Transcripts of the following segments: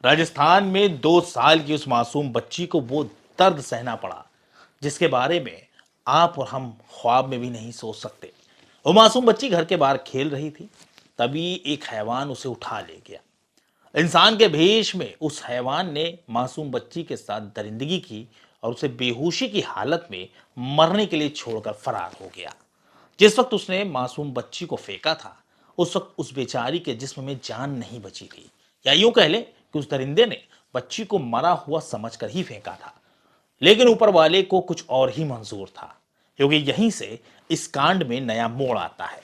राजस्थान में 2 साल की उस मासूम बच्ची को वो दर्द सहना पड़ा जिसके बारे में आप और हम ख्वाब में भी नहीं सोच सकते। वो मासूम बच्ची घर के बाहर खेल रही थी। तभी एक हैवान उसे उठा ले गया। इंसान के भेष में उस हैवान ने मासूम बच्ची के साथ दरिंदगी की और उसे बेहोशी की हालत में मरने के लिए छोड़कर फरार हो गया। जिस वक्त उसने मासूम बच्ची को फेंका था, उस वक्त उस बेचारी के जिस्म में जान नहीं बची थी। या यूं कह ले कि उस दरिंदे ने बच्ची को मरा हुआ समझकर ही फेंका था। लेकिन ऊपर वाले को कुछ और ही मंजूर था, क्योंकि यहीं से इस कांड में नया मोड़ आता है।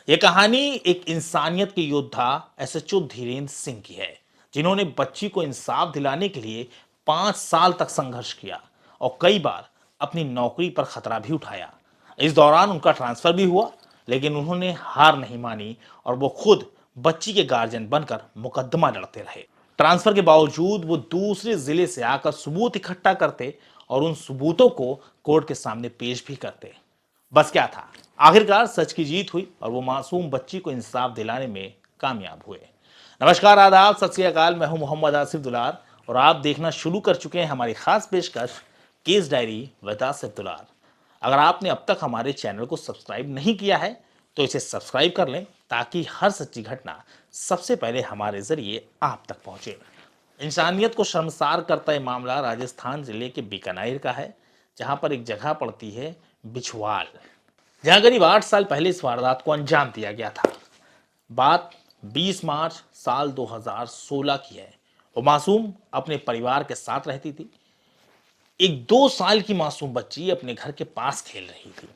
यह कहानी एक इंसानियत के योद्धा एसएचओ धीरेन्द्र सिंह की है, जिन्होंने बच्ची को इंसाफ दिलाने के लिए 5 साल तक संघर्ष किया और कई बार अपनी नौकरी पर खतरा भी उठाया। इस दौरान उनका ट्रांसफर भी हुआ, लेकिन उन्होंने हार नहीं मानी और वो खुद बच्ची के गार्जियन बनकर मुकदमा लड़ते रहे। ट्रांसफर के बावजूद वो दूसरे जिले से आकर सबूत इकट्ठा करते और उन सबूतों को कोर्ट के सामने पेश भी करते। बस क्या था, आखिरकार सच की जीत हुई और वो मासूम बच्ची को इंसाफ दिलाने में कामयाब हुए। नमस्कार, आदाब, सत श्री अकाल। मैं हूं मोहम्मद आसिफ दुलार और आप देखना शुरू कर चुके हैं हमारी खास पेशकश केस डायरी विद आसिफ दुलार। अगर आपने अब तक हमारे चैनल को सब्सक्राइब नहीं किया है तो इसे सब्सक्राइब कर लें, ताकि हर सच्ची घटना सबसे पहले हमारे जरिए आप तक पहुंचे। इंसानियत को शर्मसार करता यह मामला राजस्थान जिले के बीकानेर का है, जहां पर एक जगह पड़ती है बिछवाल, जहां करीब 8 साल पहले इस वारदात को अंजाम दिया गया था। बात 20 मार्च साल 2016 की है। वो मासूम अपने परिवार के साथ रहती थी। एक 2 साल की मासूम बच्ची अपने घर के पास खेल रही थी।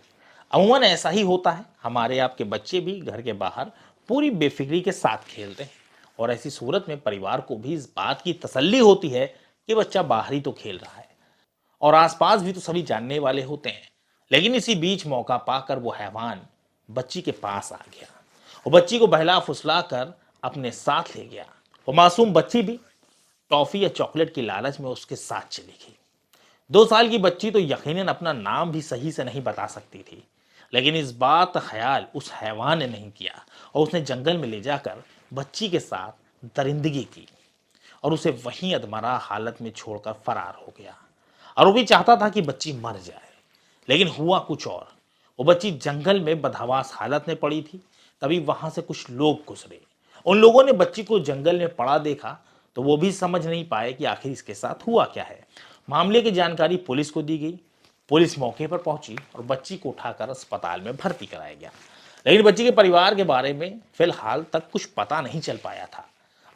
अमूमन ऐसा ही होता है, हमारे आपके बच्चे भी घर के बाहर पूरी बेफिक्री के साथ खेलते हैं और ऐसी सूरत में परिवार को भी इस बात की तसल्ली होती है कि बच्चा बाहर ही तो खेल रहा है और आसपास भी तो सभी जानने वाले होते हैं। लेकिन इसी बीच मौका पाकर वो हैवान बच्ची के पास आ गया। वो बच्ची को बहला फुसला कर अपने साथ ले गया। वो मासूम बच्ची भी टॉफी या चॉकलेट की लालच में उसके साथ चली गई। 2 साल की बच्ची तो यकीनन अपना नाम भी सही से नहीं बता सकती थी, लेकिन इस बात का ख्याल उस हैवान ने नहीं किया और उसने जंगल में ले जाकर बच्ची के साथ दरिंदगी की और उसे वहीं अधमरा हालत में छोड़कर फरार हो गया। और वो भी चाहता था कि बच्ची मर जाए, लेकिन हुआ कुछ और। वो बच्ची जंगल में बदहवास हालत में पड़ी थी। तभी वहां से कुछ लोग गुजरे। उन लोगों ने बच्ची को जंगल में पड़ा देखा तो वो भी समझ नहीं पाए कि आखिर इसके साथ हुआ क्या है। मामले की जानकारी पुलिस को दी गई। पुलिस मौके पर पहुंची और बच्ची को उठाकर अस्पताल में भर्ती कराया गया। लेकिन बच्ची के परिवार के बारे में फिलहाल तक कुछ पता नहीं चल पाया था।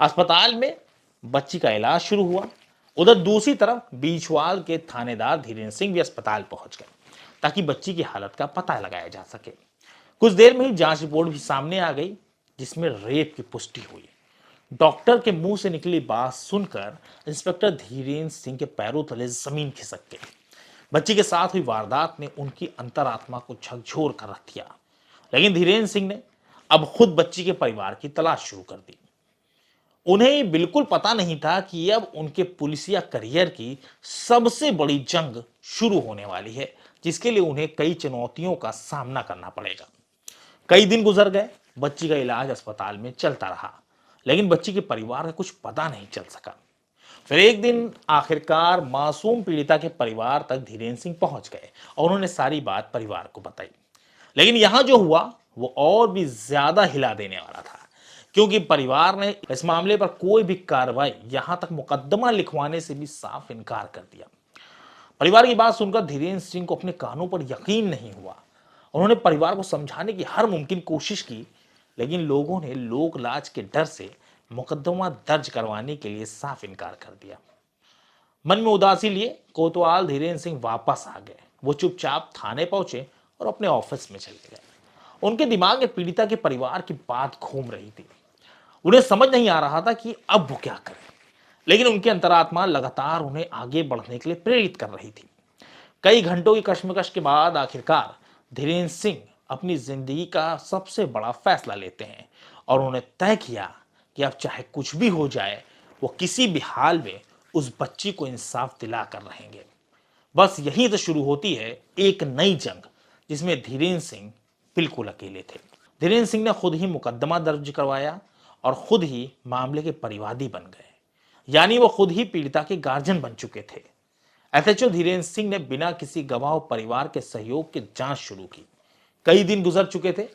अस्पताल में बच्ची का इलाज शुरू हुआ। उधर दूसरी तरफ बीछवाल के थानेदार धीरेन्द्र सिंह भी अस्पताल पहुंच गए, ताकि बच्ची की हालत का पता लगाया जा सके। कुछ देर में ही जांच रिपोर्ट भी सामने आ गई, जिसमें रेप की पुष्टि हुई। डॉक्टर के मुंह से निकली बात सुनकर इंस्पेक्टर धीरेन्द्र सिंह के पैरों तले जमीन खिसक गई। बच्ची के साथ हुई वारदात ने उनकी अंतरात्मा को झकझोर कर रख दिया। लेकिन धीरेन्द्र सिंह ने अब खुद बच्ची के परिवार की तलाश शुरू कर दी। उन्हें बिल्कुल पता नहीं था कि अब उनके पुलिसिया करियर की सबसे बड़ी जंग शुरू होने वाली है, जिसके लिए उन्हें कई चुनौतियों का सामना करना पड़ेगा। कई दिन गुजर गए। बच्ची का इलाज अस्पताल में चलता रहा, लेकिन बच्ची के परिवार का कुछ पता नहीं चल सका। फिर एक दिन आखिरकार मासूम पीड़िता के परिवार तक धीरेन्द्र सिंह पहुंच गए और उन्होंने सारी बात परिवार को बताई। लेकिन यहां जो हुआ वो और भी ज्यादा हिला देने वाला था, क्योंकि परिवार ने इस मामले पर कोई भी कार्रवाई, यहां तक मुकदमा लिखवाने से भी साफ इनकार कर दिया। परिवार की बात सुनकर धीरेन्द्र सिंह को अपने कानों पर यकीन नहीं हुआ। उन्होंने परिवार को समझाने की हर मुमकिन कोशिश की, लेकिन लोगों ने लोक लाज के डर से मुकदमा दर्ज करवाने के लिए साफ इनकार कर दिया। मन में उदासी लिए कोतवाल धीरेन्द्र सिंह वापस आ गए। वो चुपचाप थाने पहुंचे और अपने ऑफिस में चले गए। उनके दिमाग में पीड़िता के परिवार की बात घूम रही थी। उन्हें समझ नहीं आ रहा था कि अब वो क्या करें, लेकिन उनकी अंतरात्मा लगातार उन्हें आगे बढ़ने के लिए प्रेरित कर रही थी। कई घंटों की कश्मकश के बाद आखिरकार धीरेन्द्र सिंह अपनी जिंदगी का सबसे बड़ा फैसला लेते हैं और उन्होंने तय किया कि अब चाहे कुछ भी हो जाए, वो किसी भी हाल में उस बच्ची को इंसाफ दिला कर रहेंगे। बस यहीं से शुरू होती है एक नई जंग, जिसमें धीरेन्द्र सिंह बिल्कुल अकेले थे। धीरेन्द्र सिंह ने खुद ही मुकदमा दर्ज करवाया और खुद ही मामले के परिवादी बन गए। यानी वो खुद ही पीड़िता के गार्जियन बन चुके थे। एसएचओ धीरेन्द्र सिंह ने बिना किसी गवाह और परिवार के सहयोग के जांच शुरू की। कई दिन गुजर चुके थे,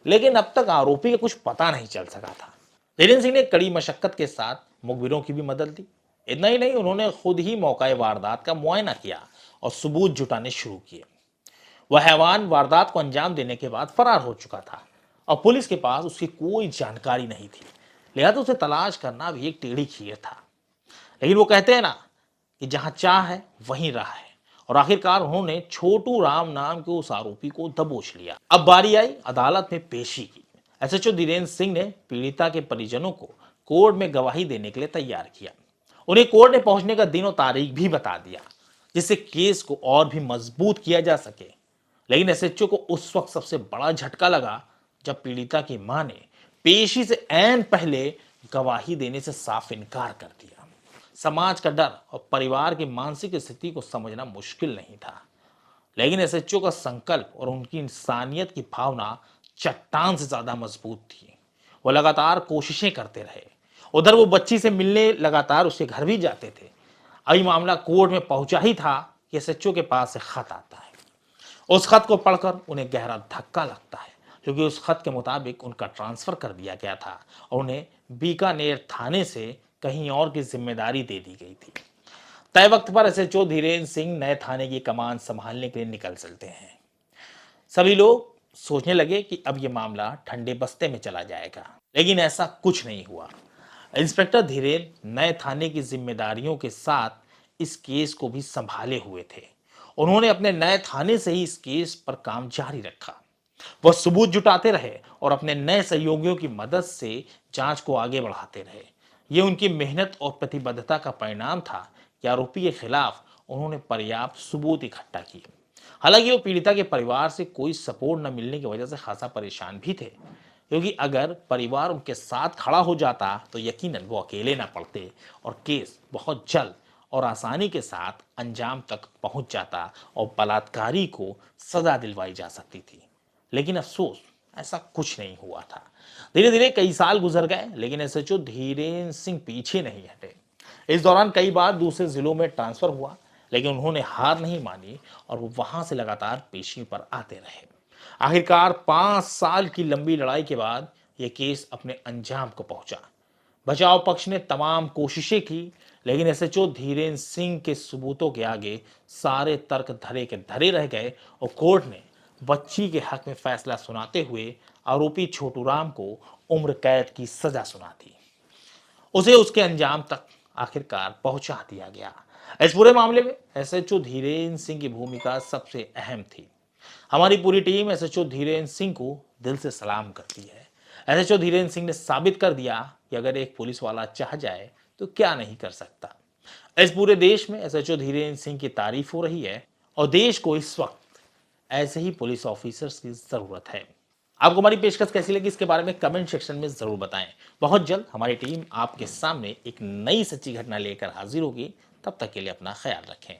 लेकिन अब तक आरोपी का कुछ पता नहीं चल सका था। धीरेन्द्र सिंह ने कड़ी मशक्कत के साथ मुखबिरों की भी मदद दी। इतना ही नहीं, उन्होंने खुद ही मौका वारदात का मुआयना किया और सबूत जुटाने शुरू किए। वह हैवान वारदात को अंजाम देने के बाद फरार हो चुका था और पुलिस के पास उसकी कोई जानकारी नहीं थी। लिहाजा उसे तलाश करना भी एक टेढ़ी खीर था। लेकिन वो कहते हैं ना कि जहां चाह है वहीं राह है, और आखिरकार उन्होंने छोटू राम नाम के उस आरोपी को दबोच लिया। अब बारी आई अदालत में पेशी की। एसएचओ धीरेन्द्र सिंह ने पीड़िता के परिजनों को कोर्ट में गवाही देने के लिए तैयार किया। उन्हें कोर्ट में पहुंचने का दिन और तारीख भी बता दिया, जिससे केस को और भी मजबूत किया जा सके। लेकिन एसएचओ को उस वक्त सबसे बड़ा झटका लगा जब पीड़िता की मां ने पेशी से ऐन पहले गवाही देने से साफ इनकार कर दिया। समाज का डर और परिवार की मानसिक स्थिति को समझना मुश्किल नहीं था, लेकिन एसएचओ का संकल्प और उनकी इंसानियत की भावना चट्टान से ज्यादा मजबूत थी। वो लगातार कोशिशें करते रहे। उधर वो बच्ची से मिलने लगातार उसके घर भी जाते थे। अभी मामला कोर्ट में पहुंचा ही था कि एसएचओ के पास से खत आता है। उस खत को पढ़कर उन्हें गहरा धक्का लगता है, क्योंकि उस खत के मुताबिक उनका ट्रांसफर कर दिया गया था और उन्हें बीकानेर थाने से कहीं और की जिम्मेदारी दे दी गई थी। तय वक्त पर एसएचओ धीरेन्द्र सिंह नए थाने की कमान संभालने के लिए निकल चलते हैं। सभी लोग सोचने लगे कि अब यह मामला ठंडे बस्ते में चला जाएगा, लेकिन ऐसा कुछ नहीं हुआ। इंस्पेक्टर धीरेन्द्र नए थाने की जिम्मेदारियों के साथ इस केस को भी संभाले हुए थे। उन्होंने अपने नए थाने से ही इस केस पर काम जारी रखा। वह सबूत जुटाते रहे और अपने नए सहयोगियों की मदद से जांच को आगे बढ़ाते रहे। यह उनकी मेहनत और प्रतिबद्धता का परिणाम था कि आरोपी के खिलाफ उन्होंने पर्याप्त सबूत इकट्ठा किए। हालांकि वो पीड़िता के परिवार से कोई सपोर्ट न मिलने की वजह से खासा परेशान भी थे, क्योंकि अगर परिवार उनके साथ खड़ा हो जाता तो यकीनन वो अकेले ना पड़ते और केस बहुत जल्द और आसानी के साथ अंजाम तक पहुंच जाता और बलात्कारी को सजा दिलवाई जा सकती थी। लेकिन अफसोस, ऐसा कुछ नहीं हुआ था। धीरे धीरे कई साल गुजर गए, लेकिन एसएचओ धीरेन्द्र सिंह पीछे नहीं हटे। इस दौरान कई बार दूसरे जिलों में ट्रांसफर हुआ, लेकिन उन्होंने हार नहीं मानी और वो वहां से लगातार पेशी पर आते रहे। आखिरकार 5 साल की लंबी लड़ाई के बाद यह केस अपने अंजाम को पहुंचा। बचाव पक्ष ने तमाम कोशिशें की, लेकिन एसएचओ धीरेन्द्र सिंह के सबूतों के आगे सारे तर्क धरे के धरे रह गए और कोर्ट ने बच्ची के हक में फैसला सुनाते हुए आरोपी छोटू राम को उम्र कैद की सजा सुना दी। उसे उसके अंजाम तक आखिरकार पहुंचा दिया गया। इस पूरे मामले में एसएचओ धीरेन्द्र सिंह की भूमिका सबसे अहम थी। हमारी पूरी टीम एसएचओ धीरेन्द्र सिंह को दिल से सलाम करती है। एसएचओ धीरेन्द्र सिंह ने साबित कर दिया कि अगर एक पुलिस वाला चाह जाए तो क्या नहीं कर सकता। इस पूरे देश में एसएचओ धीरेन्द्र सिंह की तारीफ हो रही है और देश को इस वक्त ऐसे ही पुलिस ऑफिसर्स की जरूरत है। आपको हमारी पेशकश कैसी लगी, इसके बारे में कमेंट सेक्शन में जरूर बताएं। बहुत जल्द हमारी टीम आपके सामने एक नई सच्ची घटना लेकर हाजिर होगी। तब तक के लिए अपना ख्याल रखें।